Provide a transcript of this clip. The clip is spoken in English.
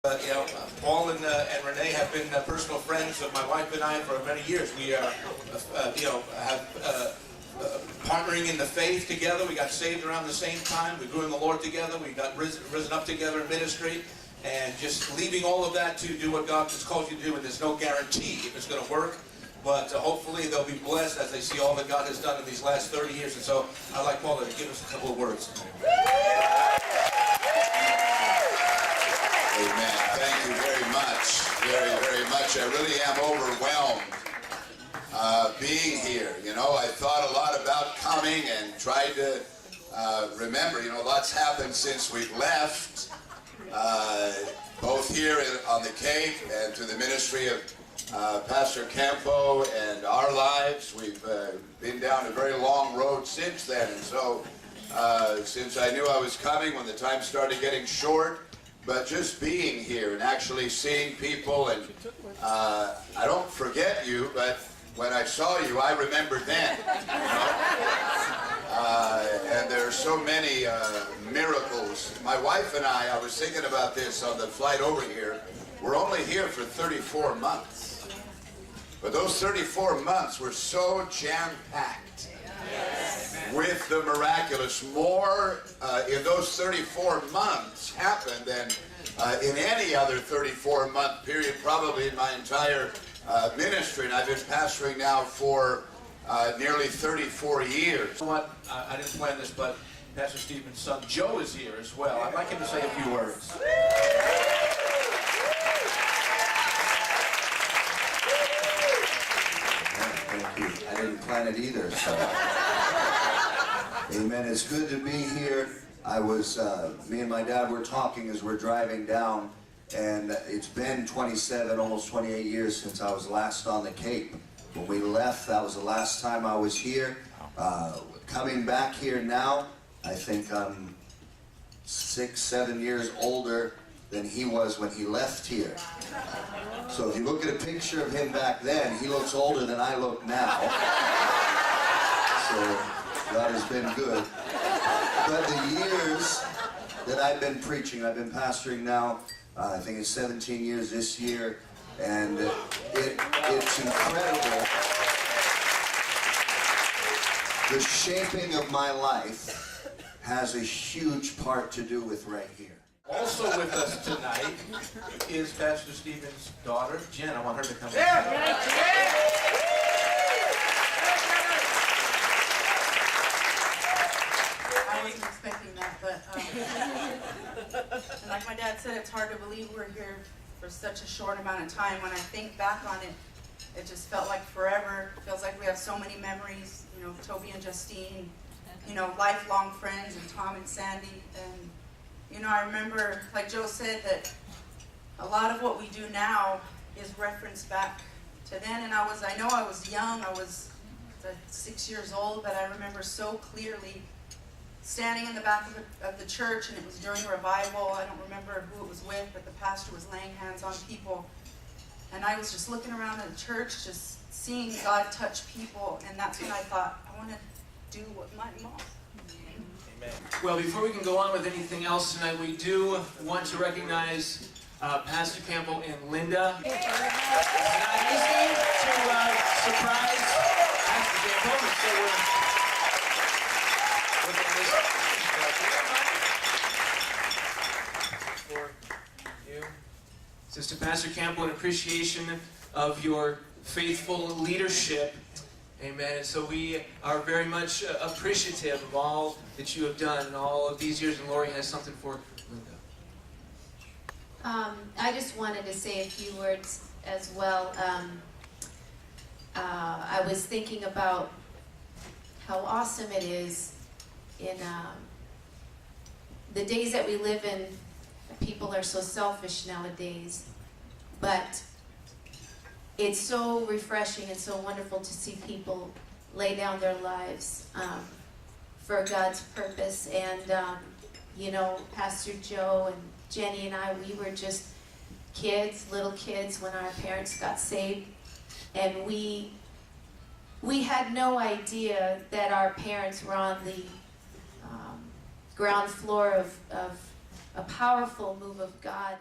Paul and Renee have been personal friends of my wife and I for many years. We have partnering in the faith together. We got saved around the same time. We grew in the Lord together. We got risen up together in ministry, and just leaving all of that to do what God has called you to do. And there's no guarantee if it's going to work, but hopefully they'll be blessed as they see all that God has done in these last 30 years. And so I'd like Paula to give us a couple of words. Amen. Thank you very much. Very, very much. I really am overwhelmed being here. You know, I thought a lot about coming and tried to remember, lots happened since we've left, both here on the Cape and to the ministry of Pastor Campo and our lives. We've been down a very long road since then. And so, since I knew I was coming, when the time started getting short, but just being here and actually seeing people, and I don't forget you, but when I saw you, I remembered then. And there are so many miracles. My wife and I was thinking about this on the flight over here. We're only here for 34 months. But those 34 months were so jam-packed with the miraculous. More in those 34 months happened than in any other 34-month period, probably in my entire ministry. And I've been pastoring now for nearly 34 years. You know what? I didn't plan this, but Pastor Stephen's son Joe is here as well. I'd like him to say a few words. Thank you. I didn't plan it either, so. Amen. It's good to be here. Me and my dad were talking as we're driving down, and it's been 27, almost 28 years since I was last on the Cape. When we left, that was the last time I was here. Coming back here now, I think I'm 6, 7 years older than he was when he left here. So if you look at a picture of him back then, he looks older than I look now. So God has been good. But the years that I've been preaching, I've been pastoring now, I think it's 17 years this year, and it's incredible. The shaping of my life has a huge part to do with right here. Also with us tonight is Pastor Stephen's daughter, Jen. I want her to come in. I wasn't expecting that, but and like my dad said, it's hard to believe we're here for such a short amount of time. When I think back on it, it just felt like forever. It feels like we have so many memories, Toby and Justine, lifelong friends, and Tom and Sandy. And, I remember, like Joe said, that a lot of what we do now is referenced back to then. And I know I was young. I was 6 years old, but I remember so clearly standing in the back of the church, and it was during revival. I don't remember who it was with, but the pastor was laying hands on people. And I was just looking around at the church, just seeing God touch people, and that's when I thought, I want to do what my mom. Amen. Well, before we can go on with anything else tonight, we do want to recognize Pastor Campbell and Linda. It's not easy to surprise Pastor Campbell, and so we're looking for you. Says to Pastor Campbell, an appreciation of your faithful leadership. Amen. And so we are very much appreciative of all that you have done in all of these years. And Lori has something for Linda. I just wanted to say a few words as well. I was thinking about how awesome it is in the days that we live in. People are so selfish nowadays, but it's so refreshing and so wonderful to see people lay down their lives for God's purpose. And Pastor Joe and Jenny and I, we were just kids, little kids, when our parents got saved, and we had no idea that our parents were on the ground floor of a powerful move of God.